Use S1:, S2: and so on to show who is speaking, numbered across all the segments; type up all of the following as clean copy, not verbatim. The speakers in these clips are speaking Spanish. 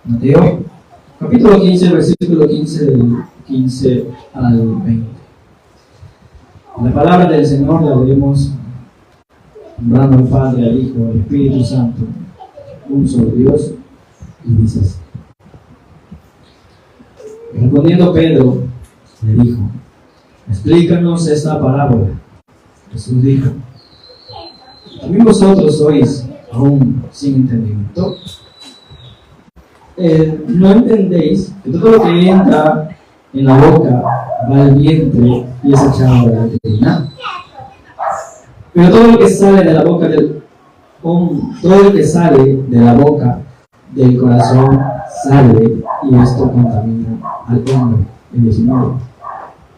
S1: Mateo, capítulo 15, versículo 15 del 15 al 20. La palabra del Señor la leemos nombrando al Padre, al Hijo, al Espíritu Santo, un solo Dios, y dice así. Respondiendo Pedro, le dijo: explícanos esta parábola. Jesús dijo: ¿también vosotros sois aún sin entendimiento? ¿No entendéis que todo lo que entra en la boca va al vientre y es echado a la veterina? Pero todo lo que sale de la boca todo lo que sale de la boca del corazón sale, y esto contamina al hombre. El 19.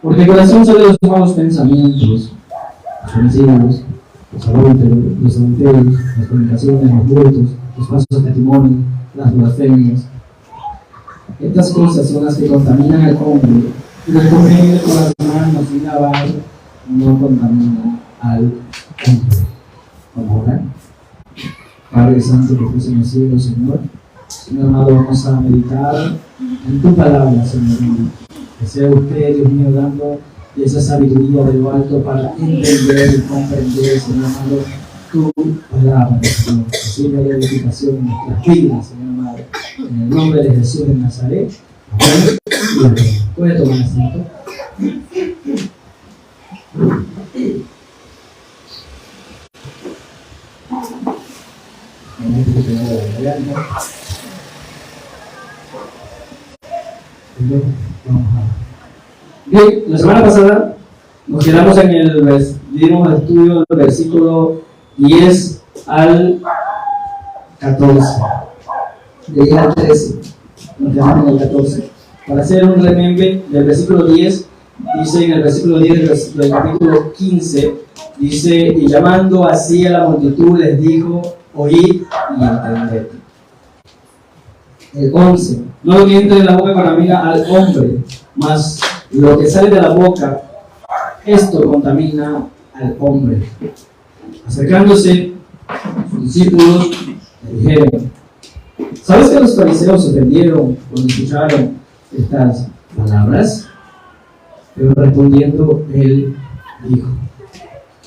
S1: Porque el corazón sale de los malos pensamientos, los homicidios, los adulterios, las fornicaciones, los hurtos, los falsos testimonios, las blasfemias. Estas cosas son las que contaminan al hombre, y el comer con las manos y lavar no contamina al hombre. Vamos a orar. Padre Santo que estás en el cielo, Señor, Señor amado, vamos a meditar en tu palabra, Señor mío. Que sea usted, Dios mío, dando esa sabiduría de lo alto para entender y comprender, Señor amado, tu palabra, Señor. Que sirva de edificación en nuestras vidas, Señor amado. En el nombre de Jesús de Nazaret. Amén y amén. ¿Puede tomar asiento? Bien, la semana pasada nos quedamos en dimos el estudio del versículo 10 al 14, de 10 al 13, nos quedamos en el 14. Para hacer un remember del versículo 10, dice en el versículo 10 del capítulo 15, dice: y llamando así a la multitud les dijo: oíd y entended. El 11, no lo que entra en la boca contamina al hombre, mas lo que sale de la boca, esto contamina al hombre. Acercándose, sus discípulos le dijeron: ¿sabes que los fariseos se ofendieron cuando escucharon estas palabras? Pero respondiendo, él dijo: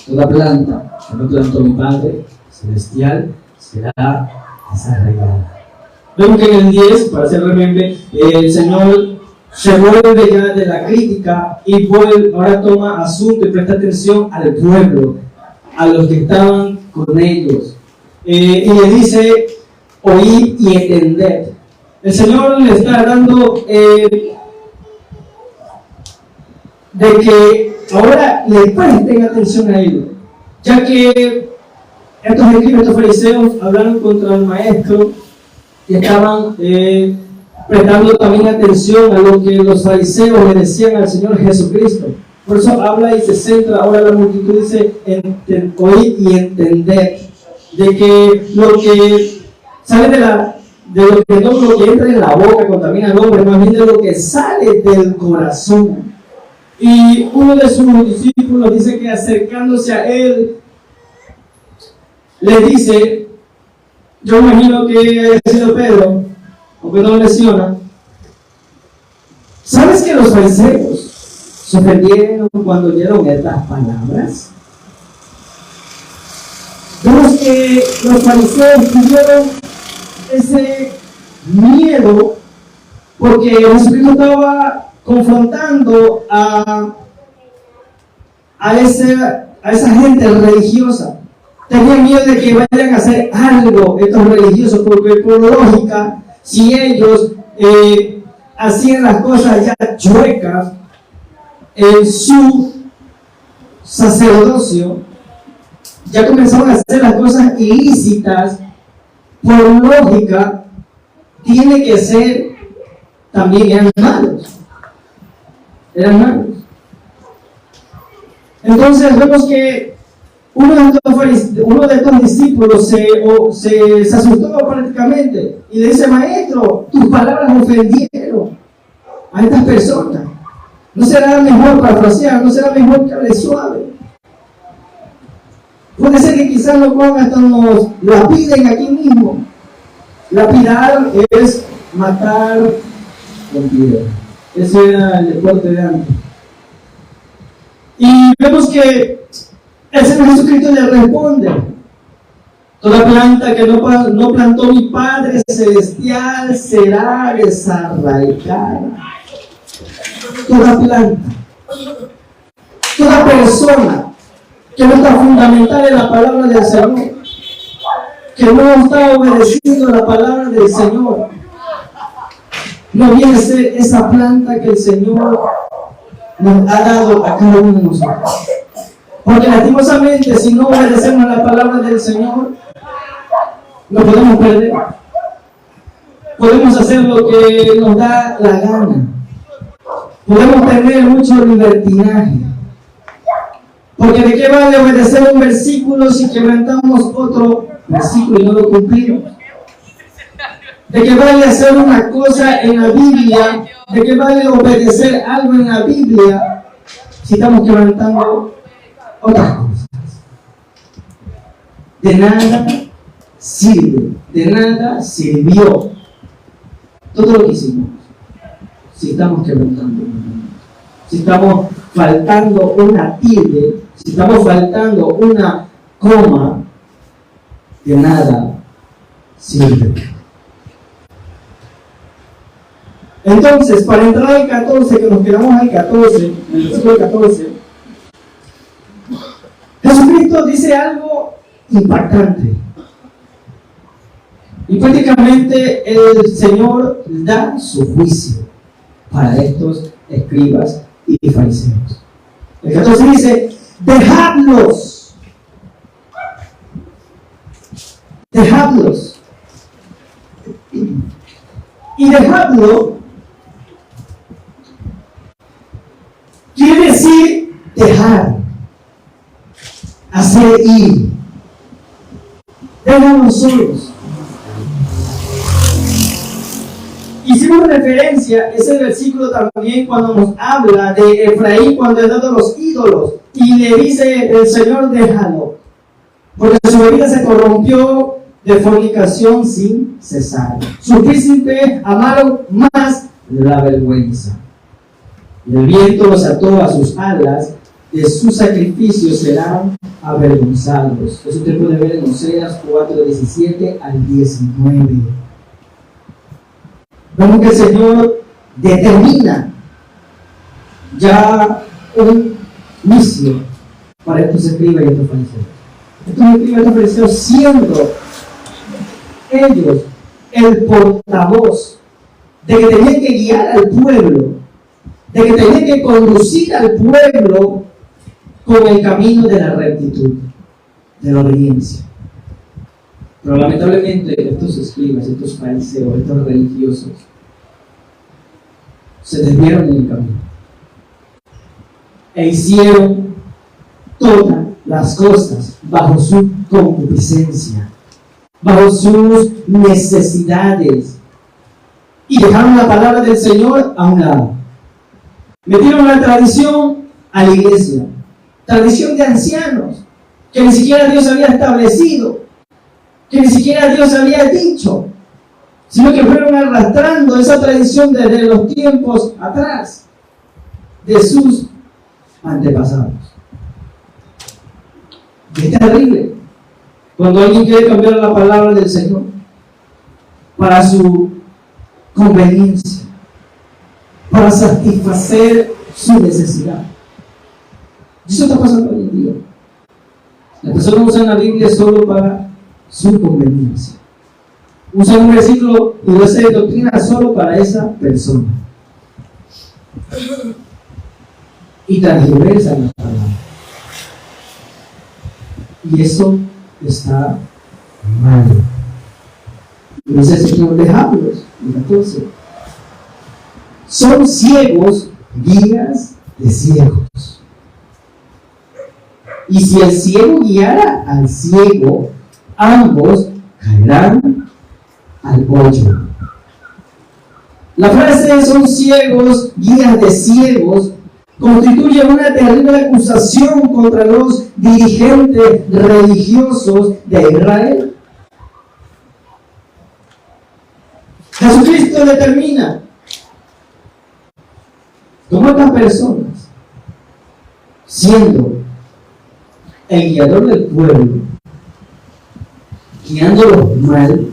S1: toda planta que no plantó mi Padre Celestial será desarraigada. Vemos que en el 10, para hacer remember, el Señor se vuelve ya de la crítica y ahora toma asunto y presta atención al pueblo, a los que estaban con ellos. Y le dice: oír y entender. El Señor le está dando de que ahora le presten atención a ellos, ya que estos fariseos hablaron contra el maestro y estaban prestando también atención a lo que los fariseos le decían al Señor Jesucristo. Por eso habla y se centra ahora la multitud, dice: oír y entender, de que lo que sale lo que entra en la boca contamina al hombre, más bien de lo que sale del corazón. Y uno de sus discípulos dice que acercándose a él le dice, yo imagino que haya sido Pedro, aunque no lo menciona: ¿sabes que los fariseos se ofendieron cuando oyeron estas palabras? Vemos que los fariseos tuvieron ese miedo porque Jesucristo estaba confrontando a esa gente religiosa. Tenían miedo de que vayan a hacer algo estos religiosos, porque por lógica, si ellos hacían las cosas ya chuecas en su sacerdocio, ya comenzaron a hacer las cosas ilícitas, por lógica, tiene que ser también eran malos. Entonces vemos que uno de estos discípulos se asustó prácticamente y le dice: maestro, tus palabras ofendieron a estas personas. ¿No será mejor parafrasear? ¿No será mejor que hable suave? Puede ser que quizás hasta nos lapiden aquí mismo. Lapidar es matar con piedra. Ese era el deporte de antes. Y vemos que el Señor Jesucristo le responde: toda planta que no plantó mi Padre Celestial será desarraigada. Toda planta, toda persona que no está fundamentada en la palabra del Señor, que no está obedeciendo la palabra del Señor, no viene a ser esa planta que el Señor nos ha dado a cada uno de nosotros. Porque lastimosamente, si no obedecemos la palabra del Señor, nos podemos perder. Podemos hacer lo que nos da la gana. Podemos tener mucho libertinaje. Porque ¿de qué vale obedecer un versículo si quebrantamos otro versículo y no lo cumplimos? ¿De qué vale hacer una cosa en la Biblia? ¿De qué vale obedecer algo en la Biblia si estamos quebrantando otras cosas? De nada sirve, de nada sirvió todo lo que hicimos si estamos quebrantando, si estamos faltando una tilde, si estamos faltando una coma, de nada sirve. Entonces, para entrar al 14, que nos quedamos al 14, en el versículo 14, Jesucristo dice algo impactante. Y prácticamente el Señor da su juicio para estos escribas y fariseos. El 14 dice: dejadlos. Dejadlos. Y dejadlo quiere decir dejar, hacer ir. Déjanos solos. Hicimos referencia, ese versículo también, cuando nos habla de Efraín, cuando es dado a los ídolos, y le dice el Señor: déjalo, porque su vida se corrompió de fornicación sin cesar. Sus príncipes amaron más la vergüenza. El viento los ató a sus alas, de sus sacrificios serán avergonzados. Eso usted puede ver en Oseas 4:17 al 19. Vemos que el Señor determina ya un juicio para estos escribas y estos fariseos. Estos escribas y estos fariseos, siendo ellos el portavoz de que tenían que guiar al pueblo, de que tenían que conducir al pueblo con el camino de la rectitud, de la obediencia. Pero lamentablemente estos escribas, estos fariseos, estos religiosos se desviaron del camino e hicieron todas las cosas bajo su concupiscencia, bajo sus necesidades, y dejaron la palabra del Señor a un lado. Metieron la tradición a la iglesia, tradición de ancianos que ni siquiera Dios había establecido, que ni siquiera Dios había dicho, sino que fueron arrastrando esa tradición desde los tiempos atrás de sus antepasados. Y es terrible cuando alguien quiere cambiar la palabra del Señor para su conveniencia, para satisfacer su necesidad. Y eso está pasando hoy en día. Las personas usan la Biblia solo para su conveniencia. Usan un versículo y lo hacen de doctrina solo para esa persona. Y transversan la palabra. Y eso está mal. Y dice el Señor: dejadlos. Entonces, son ciegos, guías de ciegos. Y si el ciego guiara al ciego, ambos caerán al hoyo. La frase "son ciegos, guías de ciegos" constituye una terrible acusación contra los dirigentes religiosos de Israel. Jesucristo determina cómo estas personas, siendo el guiador del pueblo, guiándolos mal,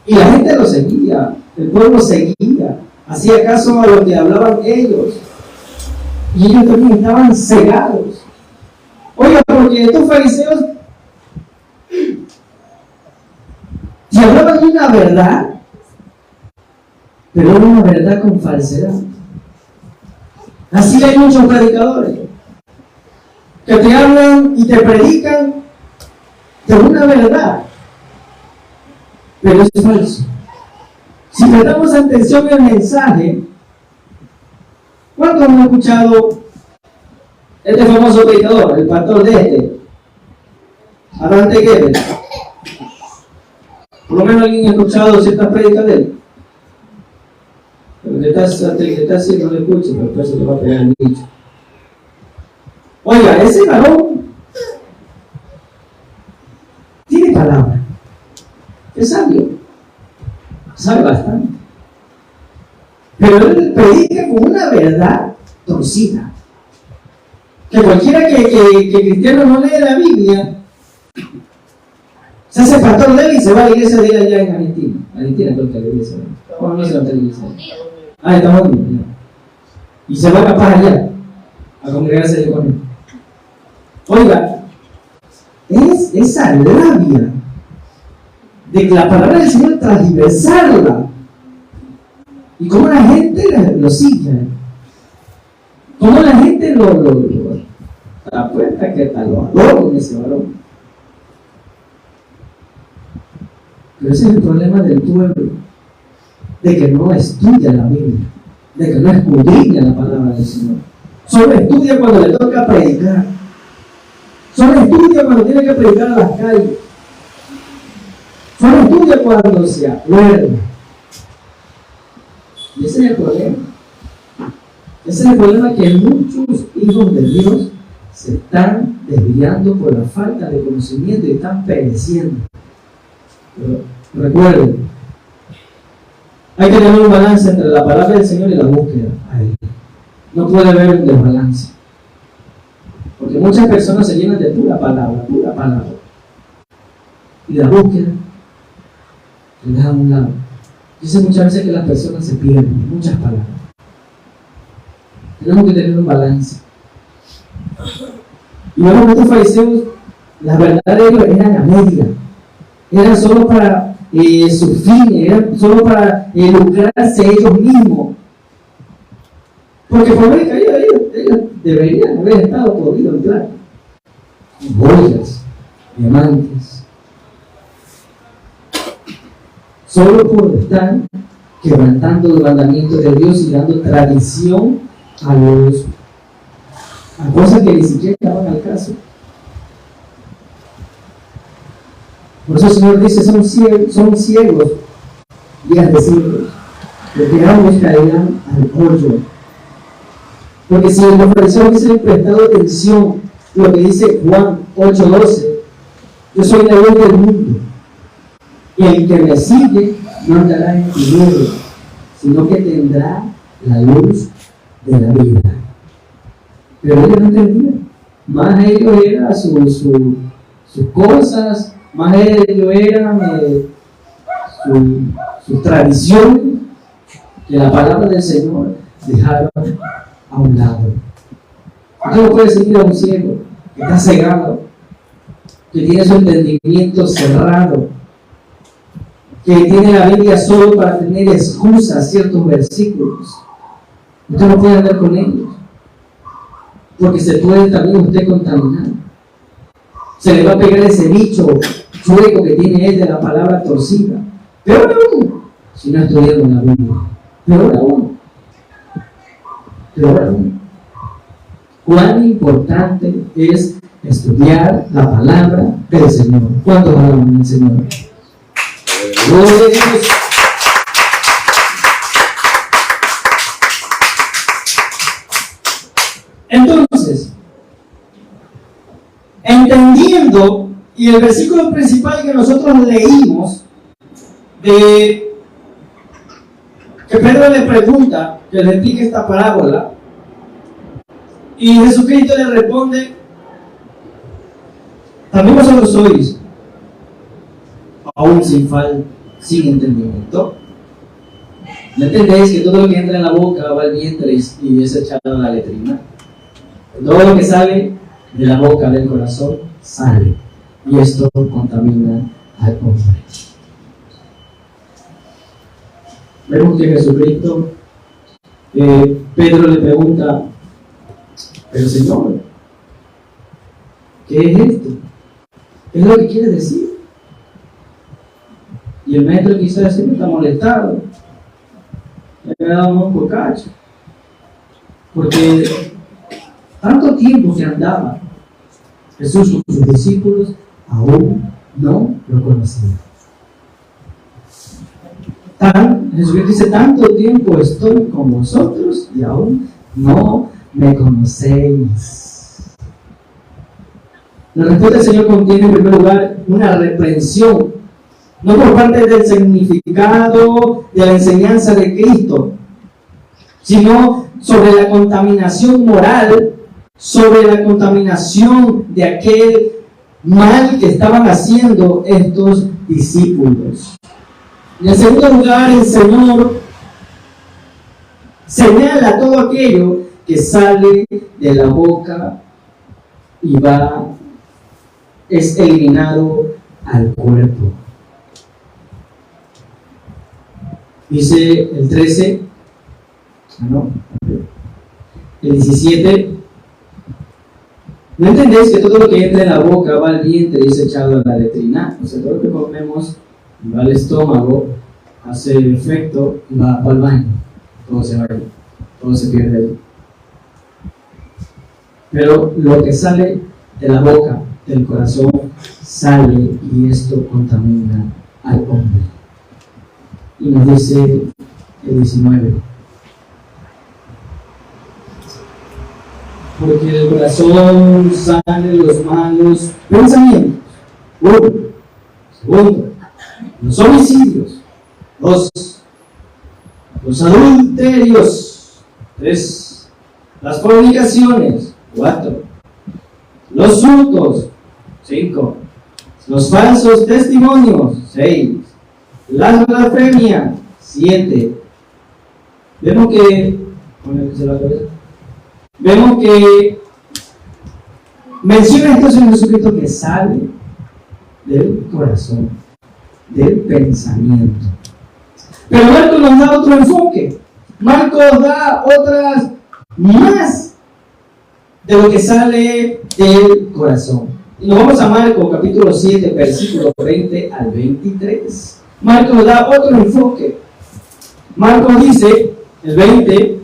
S1: y la gente lo seguía, el pueblo seguía, hacía caso a lo que hablaban ellos, y ellos también estaban cegados. Oiga, porque estos fariseos te hablaban de una verdad, pero era una verdad con falsedad. Así hay muchos predicadores que te hablan y te predican de una verdad, pero es falso. Si prestamos atención al mensaje, ¿cuántos han escuchado este famoso predicador, el pastor de Adán Teguere? Por lo menos alguien ha escuchado ciertas prédicas de él. Pero que está haciendo no lo escuche, pero después se le va a pegar el dicho. Oiga, ese varón tiene palabra, es sabio, sabe bastante, pero él predica con una verdad torcida, que cualquiera que cristiano no lee la Biblia se hace pastor de él y se va a la iglesia de él allá en Argentina creo que la iglesia, no se va a la iglesia, estamos bien, y se va capaz allá a congregarse con él. Oiga, es esa labia de que la palabra del Señor transversarla y cómo la gente lo sigue, cómo la gente lo apuesta que tal lo adora con ese varón. Pero ese es el problema del pueblo, de que no estudia la Biblia, de que no escudriña la palabra del Señor. Solo estudia cuando le toca predicar. Solo estudia cuando tiene que predicar a las calles. Solo estudia cuando se acuerda. Y ese es el problema. Ese es el problema, que muchos hijos de Dios se están desviando por la falta de conocimiento y están pereciendo. Pero recuerden, hay que tener un balance entre la palabra del Señor y la búsqueda. No puede haber un desbalance. Porque muchas personas se llenan de pura palabra. Y la búsqueda se deja a un lado. Dice muchas veces que las personas se pierden en muchas palabras. Tenemos que tener un balance. Y vemos que estos fariseos, la verdad de ellos eran a media. Eran solo para su fin, eran solo para lucrarse ellos mismos. Porque por ver que ellos deberían haber estado podido entrar en joyas, diamantes, solo por estar quebrantando los mandamientos de Dios y dando tradición a cosas que ni siquiera estaban al caso. Por eso el Señor dice: son ciegos y ciegos, porque ambos caerán al hoyo. Porque si los fariseos hubiesen prestado atención a lo que dice Juan 8:12, yo soy la luz del mundo, y el que me sigue no andará en tinieblas, sino que tendrá la luz de la vida. Pero ellos no entendían. Más ellos eran sus cosas, más ellos eran su tradición, que la palabra del Señor dejaron a un lado. Usted no puede seguir a un ciego que está cegado, que tiene su entendimiento cerrado, que tiene la Biblia solo para tener excusas a ciertos versículos. Usted no puede andar con ellos, porque se puede también usted contaminar. Se le va a pegar ese bicho chueco que tiene él de la palabra torcida. Peor aún, si no estudiando la Biblia. Peor aún. Cuán importante es estudiar la palabra del Señor. ¿Cuántos alaban al Señor? Gloria a Dios. Entonces, entendiendo, y el versículo principal que nosotros leímos de que Pedro le pregunta, que le explique esta parábola, y Jesucristo le responde: también vosotros sois aún sin entendimiento. ¿No entendéis que todo lo que entra en la boca va al vientre y es echado a la letrina? Todo lo que sale de la boca, del corazón, sale, y esto contamina al hombre. Vemos que Jesucristo, Pedro le pregunta: pero Señor, ¿qué es esto? ¿Qué es lo que quiere decir? Y el maestro quizás siempre está molestado, le ha dado un por cacho, porque tanto tiempo que andaba Jesús con sus discípulos, aún no lo conocían. Jesucristo dice: tanto tiempo estoy con vosotros y aún no me conocéis. La respuesta del Señor contiene en primer lugar una reprensión, no por parte del significado de la enseñanza de Cristo, sino sobre la contaminación moral, sobre la contaminación de aquel mal que estaban haciendo estos discípulos. Y en segundo lugar, el Señor señala todo aquello que sale de la boca y es eliminado al cuerpo. Dice el 13, el 17: ¿no entendéis que todo lo que entra en la boca va al vientre y es echado a la letrina? O sea, todo lo que comemos va al estómago, hace efecto y va al baño. Todo se va ahí, todo se pierde ahí. Pero lo que sale de la boca, del corazón, sale, y esto contamina al hombre. Y nos dice el 19: porque del corazón salen los malos pensamientos. Uno. Segundo, los homicidios. Dos, los adulterios. Tres, las fornicaciones. 4, los hurtos. 5, los falsos testimonios. 6, las blasfemias. 7. Vemos que menciona entonces en Jesucristo que sale del corazón, del pensamiento. Pero Marcos nos da otro enfoque. Marcos da otras más de lo que sale del corazón. Y nos vamos a Marcos capítulo 7, versículo 20 al 23. Marcos da otro enfoque. Marcos dice, el 20,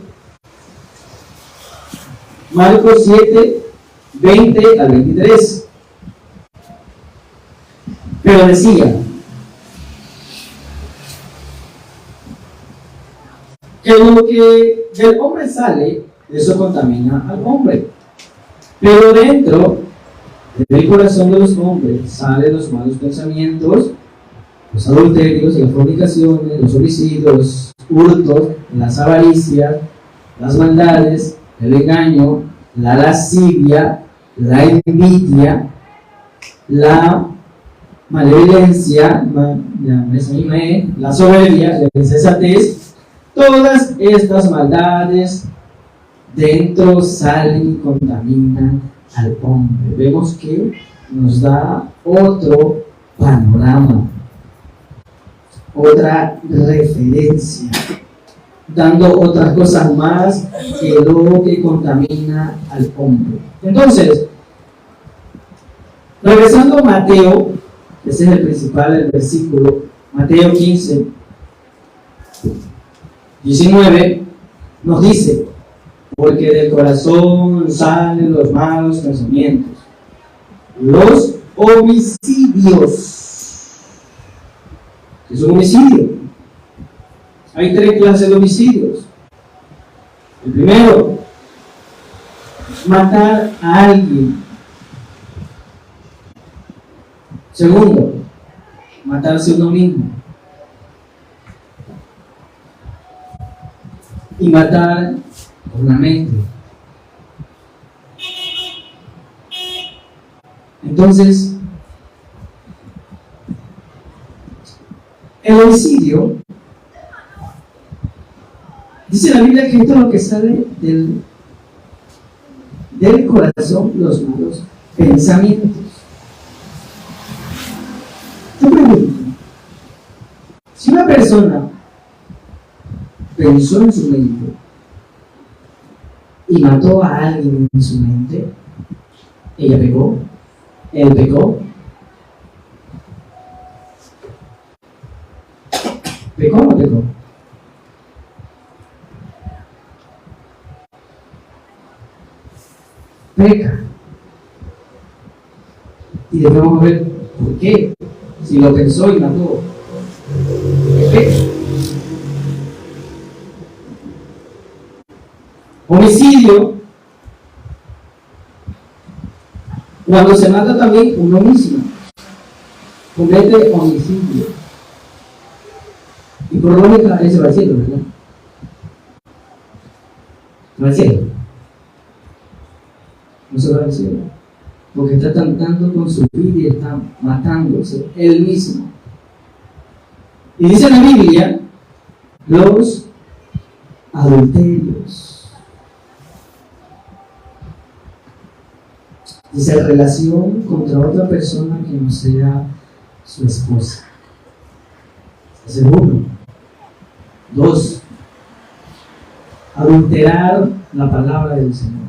S1: Marcos 7, 20 al 23. Pero decía que lo que del hombre sale, eso contamina al hombre. Pero dentro del corazón de los hombres salen los malos pensamientos, los adulterios, las fornicaciones, los homicidios, los hurtos, las avaricias, las maldades, el engaño, la lascivia, la envidia, la malevolencia, la soberbia, la insensatez. Todas estas maldades dentro salen y contaminan al hombre. Vemos que nos da otro panorama, otra referencia, dando otras cosas más que lo que contamina al hombre. Entonces, regresando a Mateo, ese es el principal, el versículo, Mateo 15, 19, nos dice: porque del corazón salen los malos pensamientos, los homicidios. ¿Qué es un homicidio? Hay 3 clases de homicidios. El primero, matar a alguien. Segundo, matarse uno mismo. y matar con la mente. Entonces, el homicidio, dice la Biblia que esto es lo que sale del corazón, los malos pensamientos. Yo pregunto, si una persona pensó en su mente y mató a alguien en su mente, ella pecó, él pecó. ¿Pecó o no pecó? Peca. Y después vamos a ver por qué. Si lo pensó y mató, peca. Homicidio, cuando se mata también uno mismo, comete homicidio. Y por lógica, ese va al cielo, ¿verdad? Va al cielo. No se va al cielo. Porque está tratando con su vida y está matándose él mismo. Y dice la Biblia, los adulterios. Dice relación contra otra persona que no sea su esposa. Ese es uno. 2. Adulterar la palabra del Señor.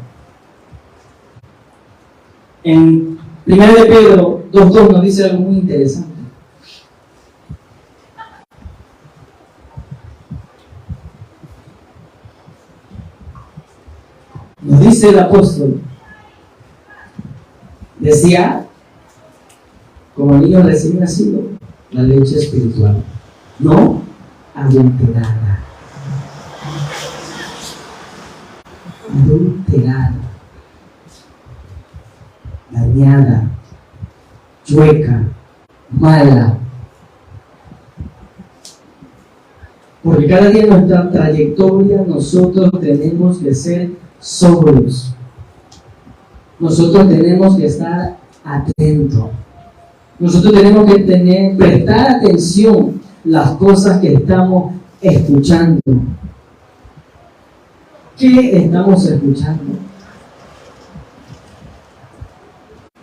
S1: En 1 de Pedro 2:2 nos dice algo muy interesante. Nos dice el apóstol, decía, como niño recién nacido, la leche espiritual, no adulterada. Adulterada, dañada, chueca, mala. Porque cada día en nuestra trayectoria nosotros tenemos que ser sobrios. Nosotros tenemos que estar atentos. Nosotros tenemos que prestar atención a las cosas que estamos escuchando. ¿Qué estamos escuchando?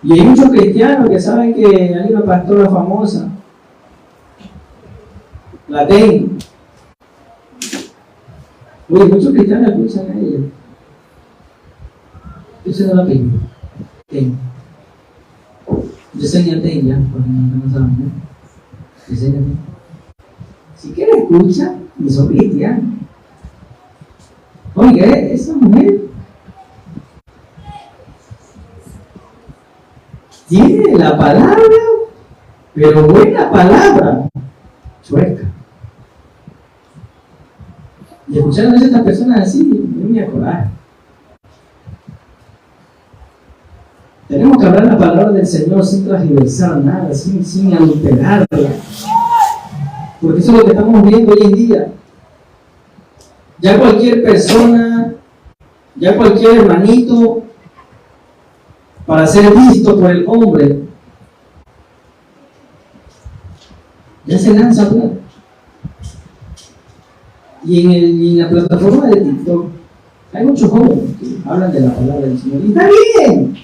S1: Y hay muchos cristianos que saben que hay una pastora famosa, la TEN. Oye, muchos cristianos escuchan a ella. Yo sé no la apellido. TEN. Yo sé ni a TEN ya, porque no saben, ¿no? Yo sé ni a TEN. Si quieres escucha, y son cristianos. Oiga, esa mujer tiene la palabra, pero buena palabra, chueca. Y escuchar a estas personas así, no me acordar. Tenemos que hablar la palabra del Señor sin transversar nada, sin adulterarla. Porque eso es lo que estamos viendo hoy en día. Ya cualquier persona, ya cualquier hermanito, para ser visto por el hombre, ya se lanza a hablar. Y en la plataforma de TikTok hay muchos jóvenes que hablan de la palabra del Señor. Y está bien.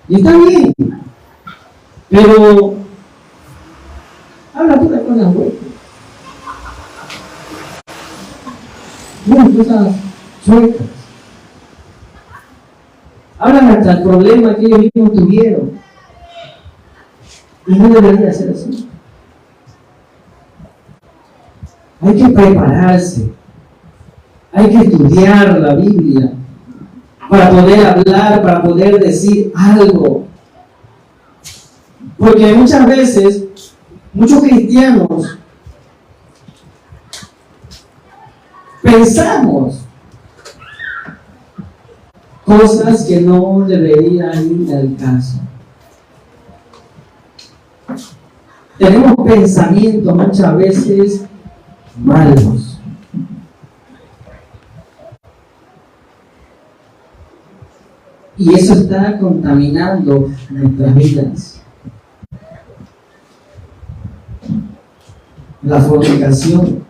S1: Y está bien. Pero habla puras cosas buenas. Muchas cosas sueltas. Hablan hasta el problema que ellos mismos tuvieron. Y no debería ser así. Hay que prepararse. Hay que estudiar la Biblia para poder hablar, para poder decir algo. Porque muchas veces, muchos cristianos pensamos cosas que no deberían ir al caso. Tenemos pensamientos muchas veces malos. Y eso está contaminando nuestras vidas. La fornicación.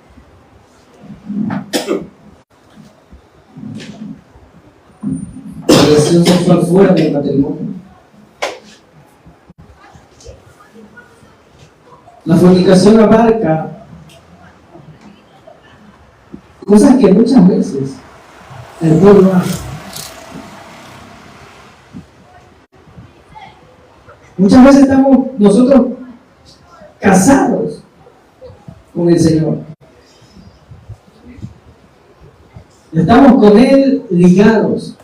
S1: La relación sexual fuera del matrimonio. La fornicación abarca cosas que muchas veces el pueblo hace. Muchas veces estamos nosotros casados con el Señor. Estamos con Él ligados.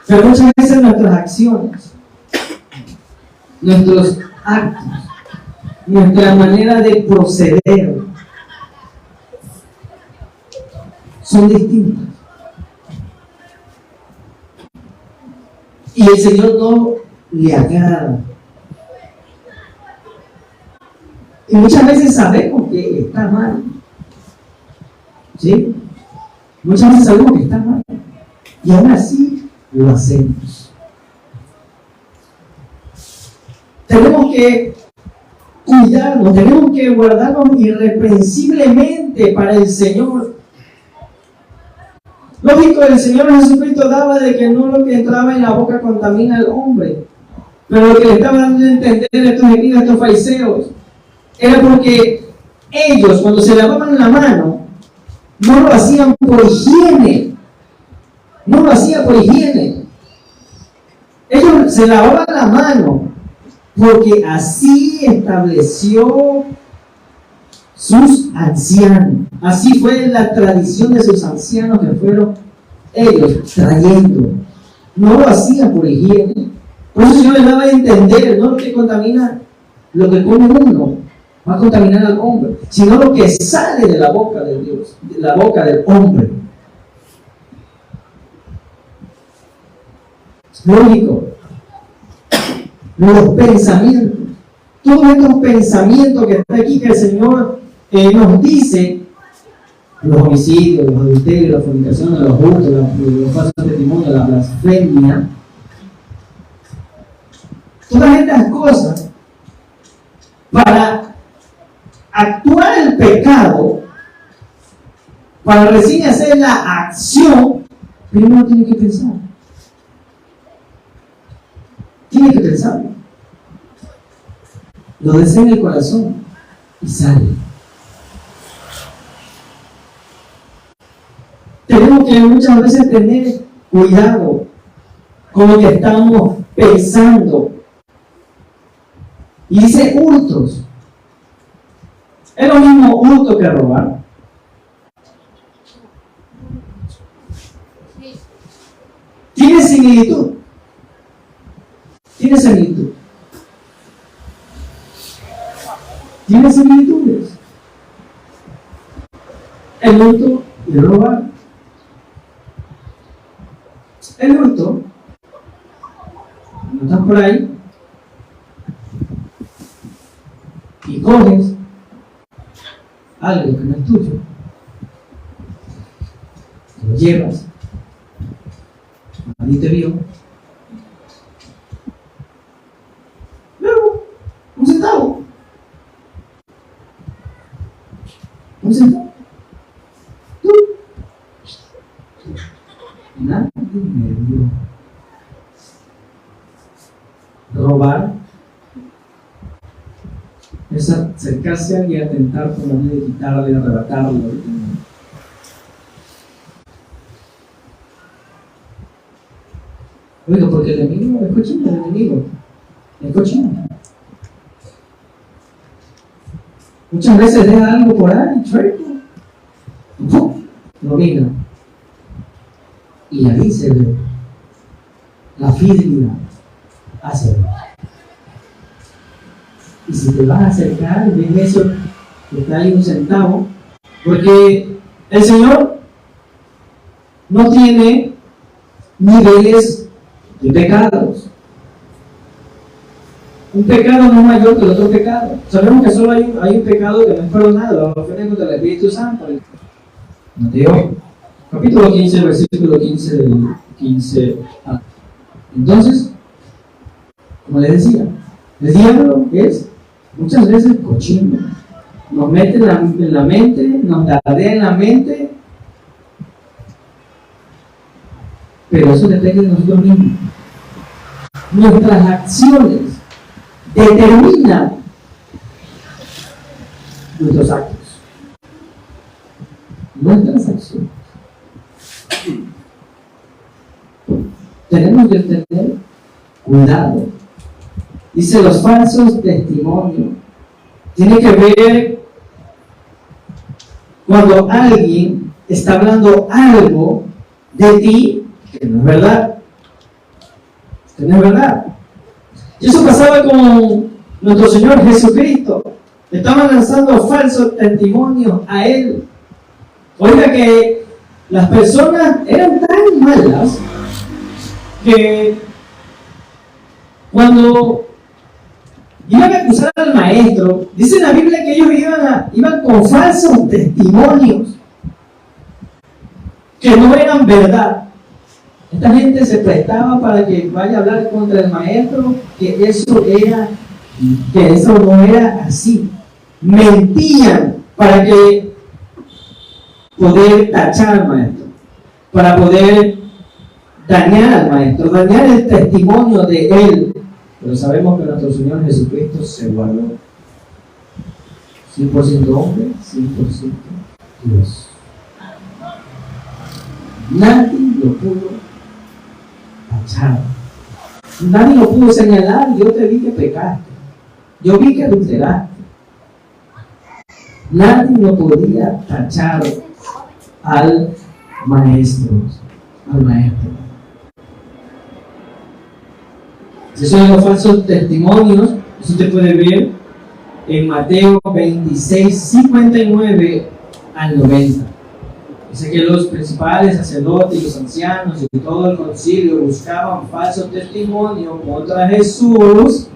S1: Pero muchas veces nuestras acciones, nuestros actos, nuestra manera de proceder son distintas. Y el Señor no le agrada. Y muchas veces sabemos que está mal. ¿Sí? Muchas veces sabemos que está mal. Y aún así lo hacemos. Tenemos que cuidarnos, tenemos que guardarnos irreprensiblemente para el Señor. Lógico, el Señor Jesucristo daba de que no lo que entraba en la boca contamina al hombre. Pero lo que le estaba dando a entender estos escribas, estos fariseos, era porque ellos, cuando se lavaban la mano, no lo hacían por higiene. No lo hacían por higiene. Ellos se lavaban la mano porque así estableció sus ancianos. Así fue la tradición de sus ancianos que fueron ellos trayendo. No lo hacían por higiene. Por eso el Señor les daba a entender, no lo que contamina, lo que come uno, va a contaminar al hombre, sino lo que sale de la boca de Dios, de la boca del hombre. Lógico. Los pensamientos. Todos estos pensamientos que están aquí, que el Señor nos dice, los homicidios, los adulterios, la fornicación, los hurtos, los falsos testimonios, la blasfemia, todas estas cosas, para actuar el pecado, para recién hacer la acción, primero tiene que pensar. Tiene que pensarlo. Lo desea en el corazón y sale. Tenemos que muchas veces tener cuidado con lo que estamos pensando. Y dice hurtos. Es lo mismo hurto que robar. Tiene similitud. Tiene similitud. Tiene similitudes. El hurto y el robar. El hurto, no estás por ahí y coges algo que no es tuyo, te lo llevas, nadie te vio, luego, un centavo, tú, nadie me vio. Robar es acercarse a alguien y atentar por la vida de quitarle, arrebatarlo. Oiga, porque el enemigo es cochino, el enemigo es cochino. Muchas veces deja algo por ahí, chueco, lo mira. Y ahí se ve la fidelidad hacia Dios. Y si te vas a acercar, ven eso que está ahí un centavo, porque el Señor no tiene niveles de pecados. Un pecado no es mayor que el otro pecado. Sabemos que solo hay un pecado que no es perdonado, la ofensa contra el Espíritu Santo. Mateo capítulo 15, versículo 15 del 15 a Entonces, como les decía, el diablo es muchas veces cochino. Nos mete en la mente, nos tardea en la mente, pero eso depende de nosotros mismos. Nuestras acciones determinan nuestros actos. Nuestras acciones. Tenemos que tener cuidado. Dice los falsos testimonios. Tiene que ver cuando alguien está hablando algo de ti que no es verdad. Que no es verdad. Y eso pasaba con nuestro Señor Jesucristo. Estaban lanzando falsos testimonios a Él. Oiga que las personas eran tan malas que cuando iban a acusar al maestro, dice la Biblia que ellos iban con falsos testimonios que no eran verdad. Esta gente se prestaba para que vaya a hablar contra el maestro, que eso no era así. Mentían para que poder tachar al maestro, para poder dañar al maestro, dañar el testimonio de él. Pero sabemos que nuestro Señor Jesucristo se guardó 100% hombre, 100% Dios. Nadie lo pudo tachar, nadie lo pudo señalar. Yo te vi que pecaste, yo vi que adulteraste. Nadie lo podía tachar al maestro. Esos son los falsos testimonios. Eso se puede ver en Mateo 26, 59 al 90. Dice que los principales sacerdotes y los ancianos y todo el concilio buscaban falsos testimonios contra Jesús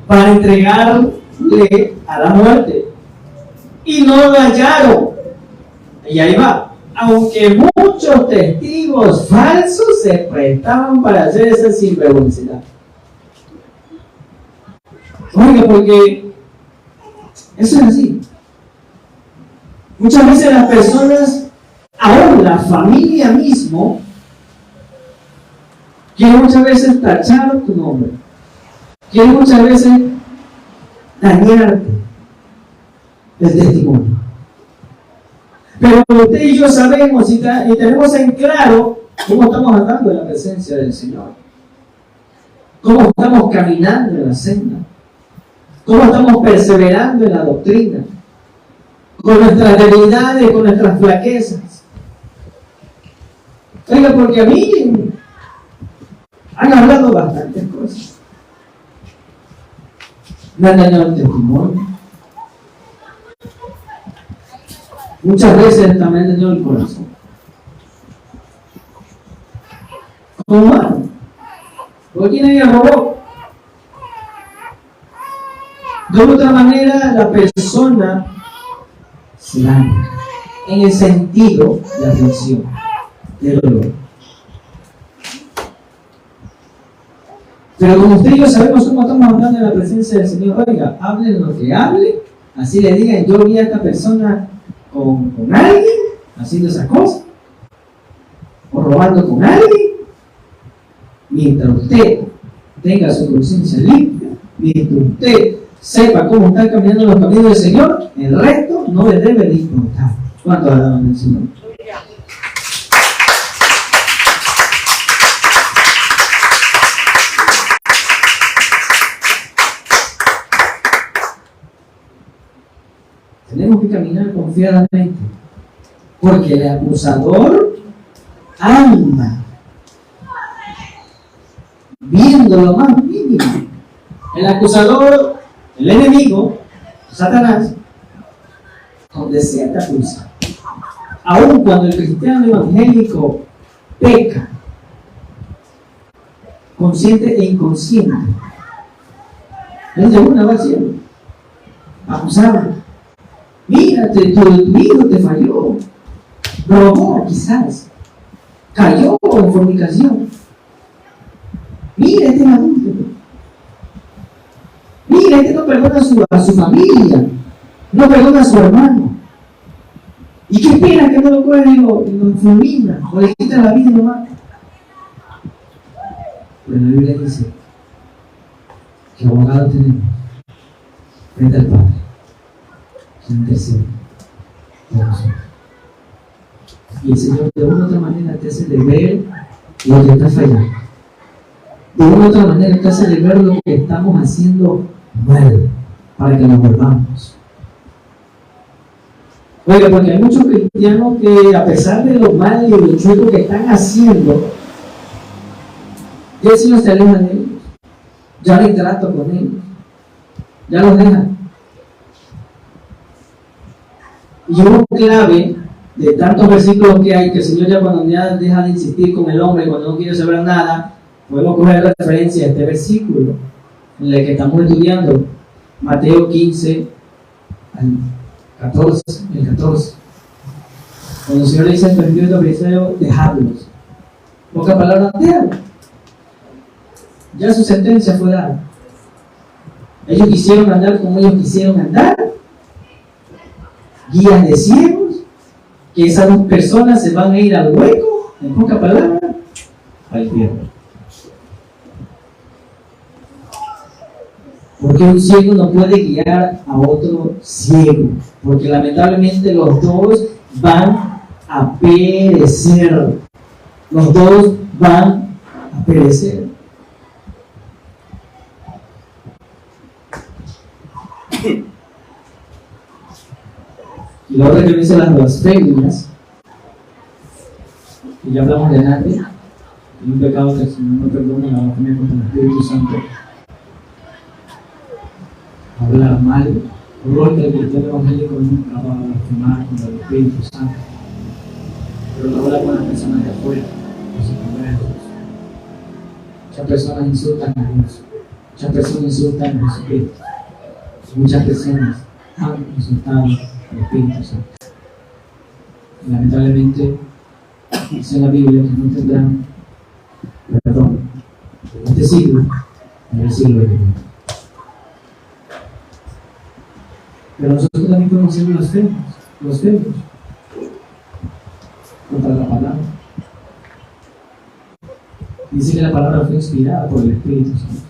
S1: para entregarle a la muerte. Y no lo hallaron. Y ahí va. Aunque muchos testigos falsos se prestaban para hacer esa sinvergüenza. Oiga, porque eso es así. Muchas veces las personas, aún la familia mismo, quiere muchas veces tachar tu nombre. Quiere muchas veces dañarte el testimonio. Pero usted y yo sabemos y tenemos en claro cómo estamos andando en la presencia del Señor. Cómo estamos caminando en la senda. Cómo estamos perseverando en la doctrina. Con nuestras debilidades, con nuestras flaquezas. Oiga, porque a mí han hablado bastantes cosas. Me han dañado el testimonio. Muchas veces también han dañado el corazón. ¿Cómo van? ¿Por quién me robó? De otra manera, la persona se daña en el sentido de aflicción, de dolor. Pero como usted y yo sabemos cómo estamos andando en la presencia del Señor, oiga, hablen lo que hable, así le digan, yo vi a esta persona con alguien haciendo esa cosa, o robando con alguien, mientras usted tenga su conciencia limpia, mientras usted sepa cómo está caminando los caminos del Señor, el resto no le debe de importar. ¿Cuánto alaban al Señor? Tenemos que caminar confiadamente, porque el acusador anda viendo lo más mínimo. El acusador, el enemigo, Satanás, donde sea te acusa. Aun cuando el cristiano evangélico peca, consciente e inconsciente, él de una va al cielo, acusado. Mira, tu hijo te falló, robó quizás, cayó en fornicación. Mira, este es adulto. Mira, este no perdona a su familia, no perdona a su hermano. ¿Y qué espera que no lo coja y lo fulmina o le quita la vida y lo mata? Pero la Biblia dice que abogado tenemos frente al Padre, que intercede por nosotros. Y el Señor de una u otra manera te hace de ver lo que está fallando. De una u otra manera te hace de ver lo que estamos haciendo mal para que nos volvamos. Oiga, porque hay muchos cristianos que a pesar de lo mal y lo chueco que están haciendo, ya el Señor se aleja de ellos, ya no hay trato con ellos, ya los deja. Y uno clave de tantos versículos que hay, que el Señor ya cuando ya deja de insistir con el hombre, cuando no quiere saber nada, podemos coger referencia a este versículo en el que estamos estudiando, Mateo 15 al 14, el 14. Cuando el Señor le dice al espíritu fariseo, dejadlos. Pocas palabras, déjalo. Ya su sentencia fue dada. Ellos quisieron andar como ellos quisieron andar, guías de ciegos, que esas dos personas se van a ir al hueco, en pocas palabras, al infierno. Porque un ciego no puede guiar a otro ciego, porque lamentablemente los dos van a perecer. Los dos van a perecer. Y la otra que dice las blasfemias, y ya hablamos de nadie, y un pecado que el Señor no perdona, la blasfemia contra el Espíritu Santo. Hablar mal, el rol del cristiano evangélico nunca va a blasfemar contra el Espíritu Santo, pero lo habla con las personas de afuera, los incongruentes. Muchas personas insultan a Dios, muchas personas insultan a Jesucristo, muchas personas han insultado al Espíritu Santo. Y lamentablemente dice en la Biblia que no tendrán perdón en este siglo, en el siglo XXI. Pero nosotros también podemos ser los feos contra la palabra. Dice que la palabra fue inspirada por el Espíritu Santo.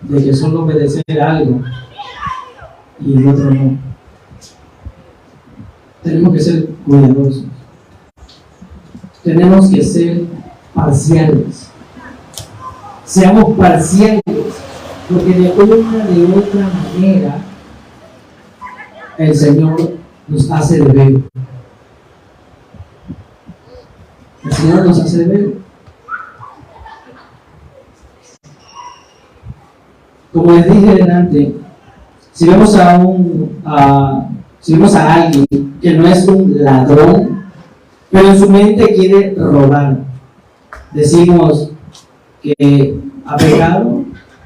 S1: De que solo obedecer algo y el otro no. Tenemos que ser cuidadosos. Tenemos que ser parciales. Seamos parciales. Porque de una de otra manera el Señor nos hace deber. El Señor nos hace deber. Como les dije delante, si vemos a alguien que no es un ladrón, pero en su mente quiere robar, decimos que ha pecado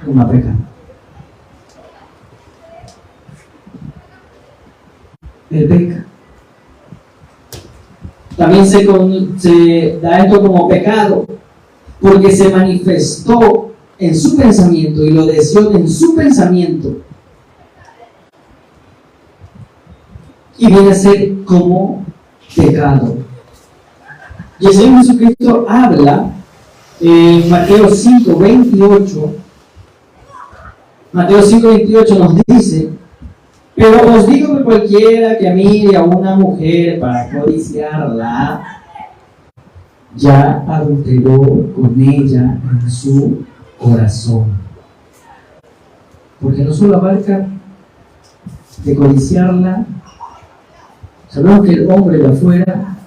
S1: o no ha pecado. Él peca. También se da esto como pecado porque se manifestó en su pensamiento y lo deseó en su pensamiento, y viene a ser como pecado. Y el Señor Jesucristo habla en Mateo 5:28. Mateo 5:28 nos dice: pero os digo que cualquiera que mire a una mujer para codiciarla, ya adulteró con ella en su corazón. Porque no solo abarca de codiciarla. Sabemos que el hombre de afuera,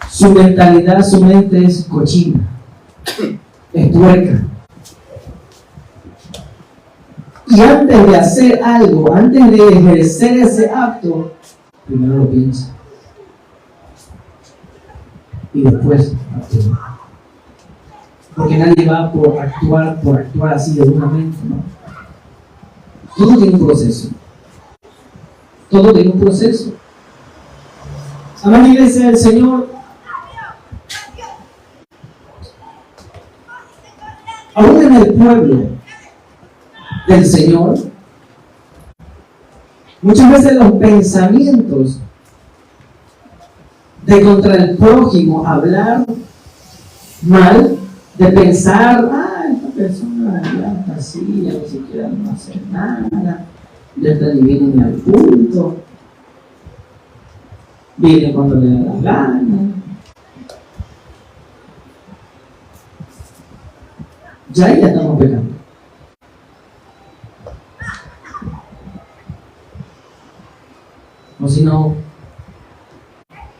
S1: su mentalidad, su mente es cochina, es puerca. Y antes de hacer algo, antes de ejercer ese acto, primero lo piensa. Y después actúa. Porque nadie va por actuar así de una mente, ¿no? Todo tiene un proceso. Todo tiene un proceso. Amada iglesia del Señor, Aún en el pueblo del Señor, muchas veces los pensamientos de contra el prójimo, hablar mal, de pensar, esta persona ya está así, ya ni siquiera no hace nada, ya está ni viene ni al culto, viene cuando le da la gana. Ya estamos pecando. O si no,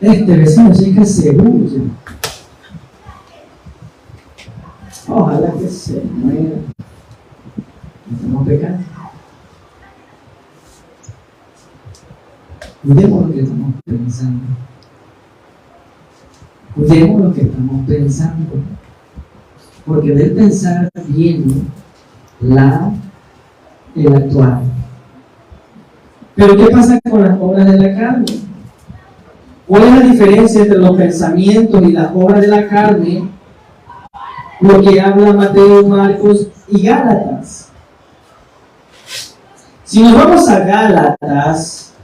S1: este vecino sí que se huye. Ojalá que se muera. Estamos pecando. Cuidemos lo que estamos pensando. Cuidemos lo que estamos pensando. Porque del pensar viene el actuar. Pero ¿qué pasa con las obras de la carne? ¿Cuál es la diferencia entre los pensamientos y las obras de la carne? Lo que habla Mateo, Marcos y Gálatas. Si nos vamos a Gálatas,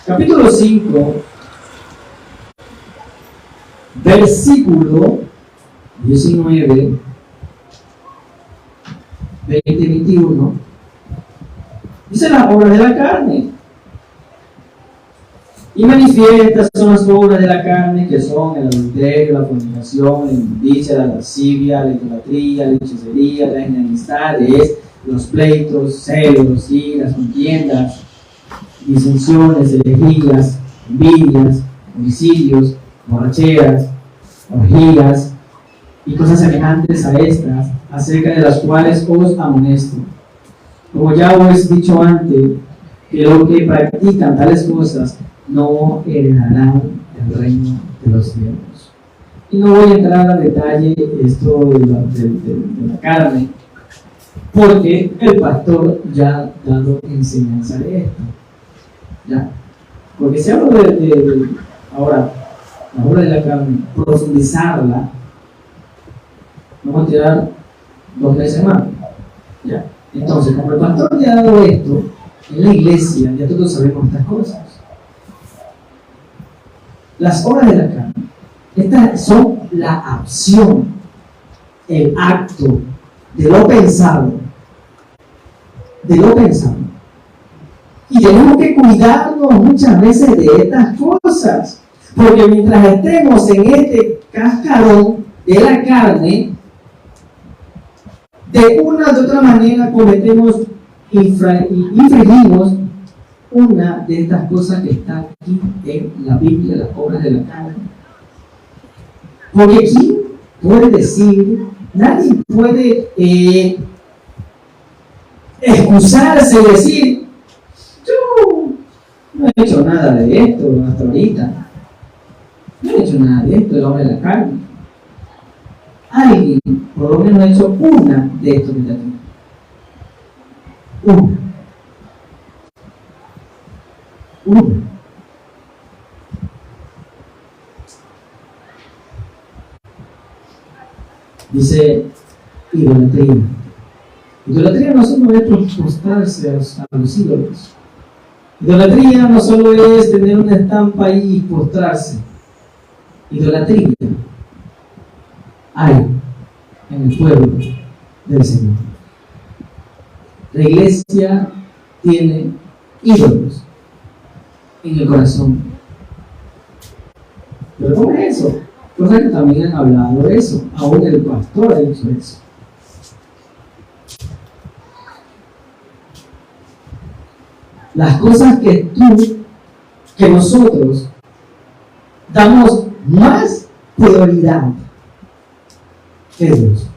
S1: capítulo 5, versículo 19, 20-21, dice las obras de la carne. Y manifiestas son las obras de la carne, que son el adulterio, la fornicación, la inmundicia, la lascivia, la idolatría, la hechicería, las enemistades, los pleitos, celos, iras, contiendas, disensiones, herejías, envidias, homicidios, borracheras, orgías y cosas semejantes a estas, acerca de las cuales os amonesto. Como ya os he dicho antes, que los que practican tales cosas no heredarán el reino de los cielos. Y no voy a entrar a detalle esto de la carne, porque el pastor ya ha dado enseñanza de esto. ¿Ya? Porque si hablo ahora, la obra de la carne, profundizarla, vamos a tirar 2 meses más. ¿Ya? Entonces, como el pastor ya ha dado esto, en la iglesia ya todos sabemos estas cosas. Las obras de la carne, estas son la acción, el acto de lo pensado. Y tenemos que cuidarnos muchas veces de estas cosas, porque mientras estemos en este cascarón de la carne, de una u otra manera infringimos una de estas cosas que está aquí en la Biblia, las obras de la carne. Porque ¿quién puede decir? Nadie puede excusarse y decir, yo no he hecho nada de esto hasta ahorita. No he hecho nada de esto de la obra de la carne. Alguien por lo menos ha hecho una de estos que está aquí. Una. Dice idolatría. Idolatría no solo es postrarse a los ídolos. Idolatría no solo es tener una estampa ahí y postrarse. Idolatría hay en el pueblo del Señor. La iglesia tiene ídolos en el corazón. Pero ¿cómo es eso? Cosas que también han hablado de eso. Aún el pastor ha dicho eso. Las cosas que nosotros damos más prioridad que Dios.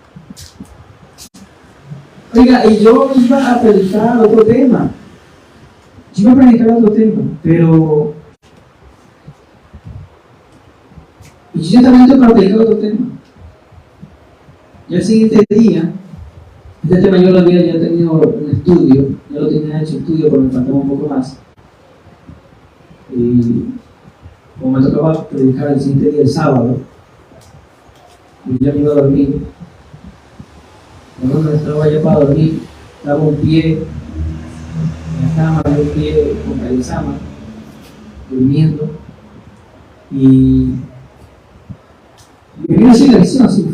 S1: Oiga, y yo iba a predicar otro tema. Pero y yo también tengo que predicar otro tema. Y el siguiente día, este tema yo lo había ya tenido un estudio, ya lo tenía hecho estudio, pero me faltaba un poco más. Y como me tocaba predicar el siguiente día, el sábado, y yo me iba a dormir. Cuando no estaba yo para dormir, estaba un pie en la cama, un pie con Kaiosama, durmiendo, y me vino así la visión, así,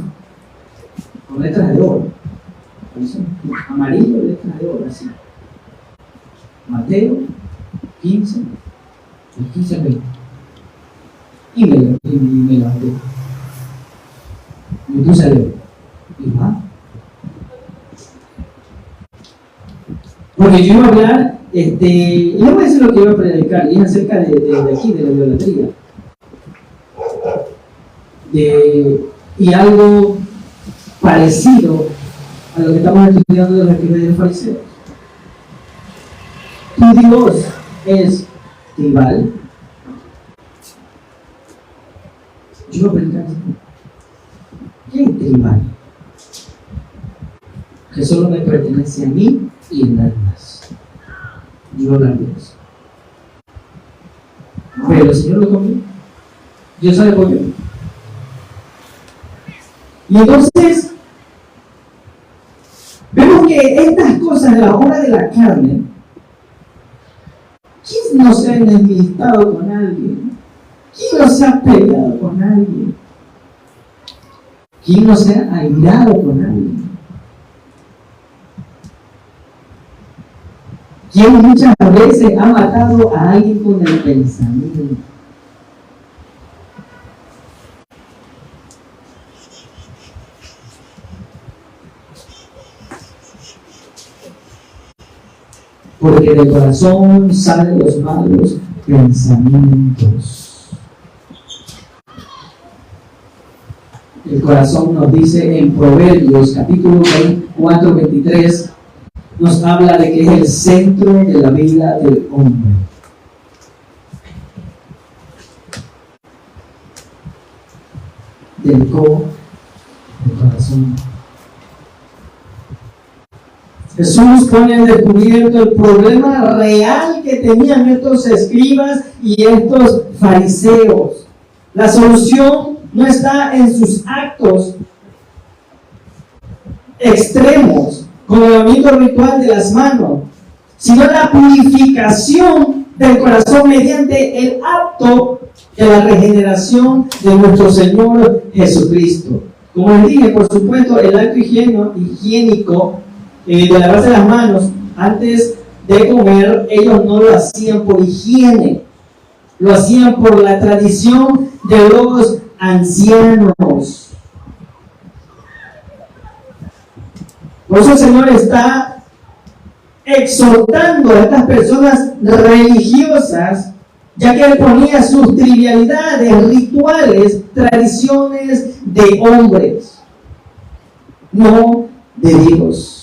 S1: con letras de oro, amarillo, letras de oro, así. Mateo 15, 15 20. Y me levanté. Me puse a leer. Y va. Porque yo iba a hablar, y no voy a decir lo que iba a predicar, y es acerca de aquí, de la idolatría. Y algo parecido a lo que estamos estudiando de los escribas y los fariseos. Tu Dios es tribal. Yo voy a predicar esto. ¿Qué es tribal? Que solo me pertenece a mí y a nadie más. Yo hablar de eso. Pero el Señor lo comió. Dios sabe por qué. Y entonces vemos que estas cosas de la obra de la carne, ¿quién no se ha enemistado con alguien? ¿Quién no se ha peleado con alguien? ¿Quién no se ha airado con alguien? ¿Quién muchas veces ha matado a alguien con el pensamiento? Porque del corazón salen los malos pensamientos. El corazón nos dice en Proverbios capítulo 4, 23, nos habla de que es el centro de la vida del hombre. Del corazón. Jesús pone en descubierto el problema real que tenían estos escribas y estos fariseos. La solución no está en sus actos extremos, como el movimiento ritual de las manos, sino la purificación del corazón mediante el acto de la regeneración de nuestro Señor Jesucristo. Como les dije, por supuesto, el acto higiénico de lavarse las manos antes de comer, ellos no lo hacían por higiene, lo hacían por la tradición de los ancianos. Por eso el Señor está exhortando a estas personas religiosas, ya que Él ponía sus trivialidades, rituales, tradiciones de hombres, no de Dios.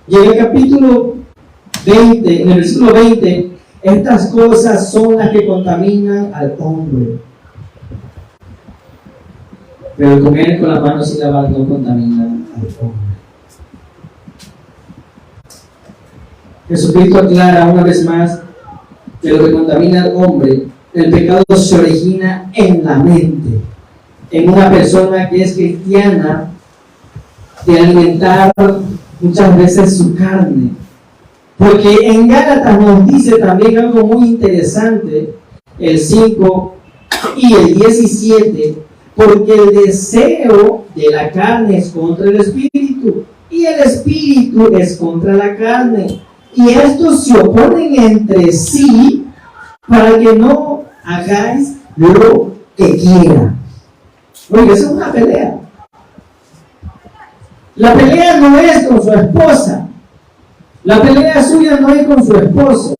S1: Y en el capítulo 20, en el versículo 20, estas cosas son las que contaminan al hombre. Pero el comer con las manos sin lavar no contamina al hombre. Jesucristo aclara una vez más que lo que contamina al hombre, el pecado se origina en la mente, en una persona que es cristiana, de alimentar muchas veces su carne. Porque en Gálatas nos dice también algo muy interesante, el 5 y el 17, porque el deseo de la carne es contra el espíritu y el espíritu es contra la carne, y estos se oponen entre sí para que no hagáis lo que quieran. Oye, eso es una pelea. La pelea no es con su esposa. La pelea suya no es con su esposo.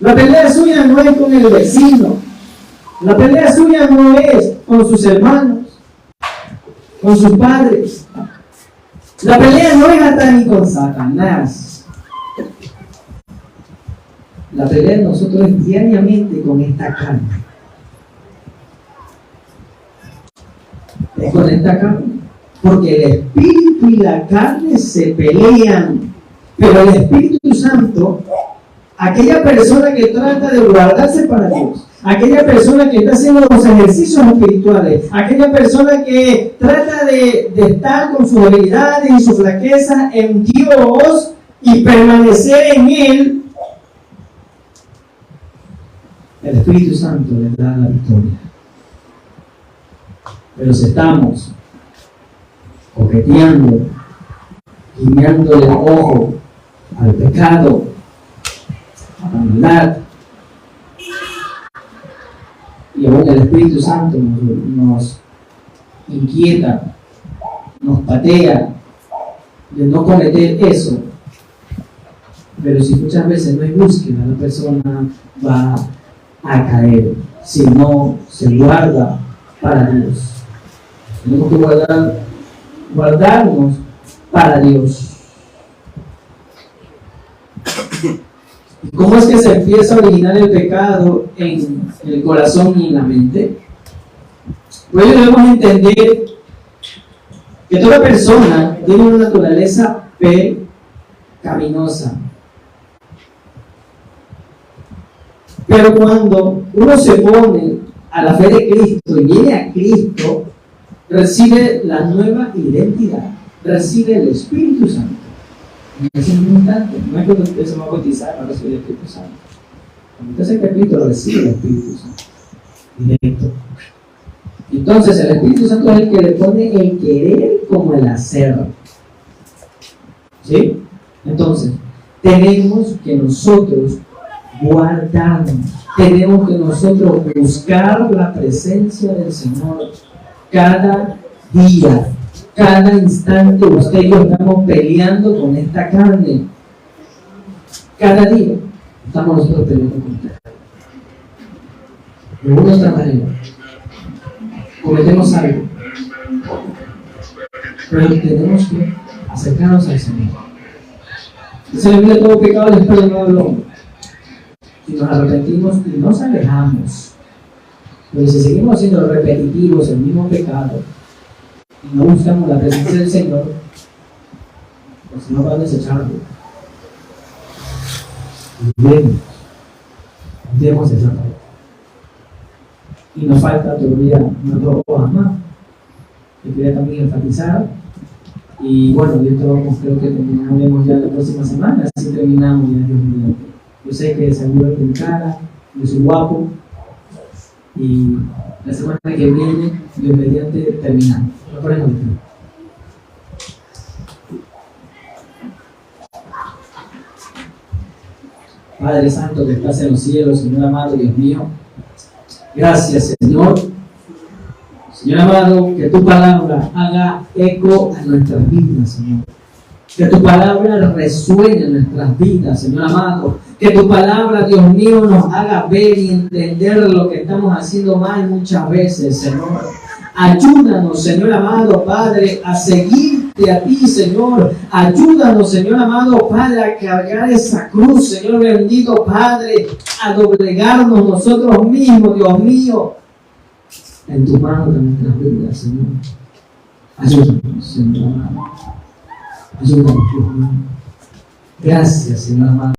S1: La pelea suya no es con el vecino. La pelea suya no es con sus hermanos, con sus padres. La pelea no es hasta ni con Satanás. La pelea de nosotros es diariamente con esta carne. Es con esta carne. Porque el Espíritu y la carne se pelean. Pero el Espíritu Santo aquella persona que trata de guardarse para Dios, aquella persona que está haciendo los ejercicios espirituales, aquella persona que trata de estar con sus habilidades y sus flaquezas en Dios y permanecer en Él, el Espíritu Santo les da la victoria. Pero si estamos coqueteando, guiñándole el ojo al pecado, a la maldad, y aún el Espíritu Santo nos inquieta, nos patea de no cometer eso, pero si muchas veces no hay búsqueda, la persona va a caer si no se guarda para Dios. Tenemos que guardarnos para Dios. ¿Y cómo es que se empieza a originar el pecado en el corazón y en la mente? Pues debemos entender que toda persona tiene una naturaleza pecaminosa. Pero cuando uno se pone a la fe de Cristo y viene a Cristo, recibe la nueva identidad, recibe el Espíritu Santo. En ese mismo instante, no es cuando usted se va a bautizar, va a recibir el Espíritu Santo. Cuando usted se acerca a Cristo, recibe el Espíritu Santo. Directo. Entonces, el Espíritu Santo es el que le pone el querer como el hacer. ¿Sí? Entonces, tenemos que nosotros guardarnos, tenemos que nosotros buscar la presencia del Señor cada día, cada instante. Usted y yo estamos peleando con esta carne, cada día estamos nosotros peleando con esta carne. De una u otra manera cometemos algo, pero tenemos que acercarnos al Señor. Dice la Biblia: todo pecado es perdonado al hombre. Si nos arrepentimos y nos alejamos, pero si seguimos siendo repetitivos el mismo pecado y no buscamos la presencia del Señor, el Señor va a desecharlo. Debemos esa parte. Y nos falta todavía una cosa más que quería también enfatizar. Y bueno, de esto vamos, creo que terminaremos ya la próxima semana, así terminamos ya, Dios mío. Yo sé que seguro es mi cara, yo soy guapo, y la semana que viene, Dios mediante, terminamos. No ponemos el tiempo. Padre Santo que estás en los cielos, Señor amado, Dios mío, gracias, Señor. Señor amado, que tu palabra haga eco a nuestras vidas, Señor. Que tu palabra resuene en nuestras vidas, Señor amado. Que tu palabra, Dios mío, nos haga ver y entender lo que estamos haciendo mal muchas veces, Señor. Ayúdanos, Señor amado, Padre, a seguirte a ti, Señor. Ayúdanos, Señor amado, Padre, a cargar esa cruz, Señor bendito, Padre, a doblegarnos nosotros mismos, Dios mío, en tu mano de nuestras vidas, Señor. Ayúdanos, Señor amado. Ayúdanos, Dios mío. Gracias, Señor amado.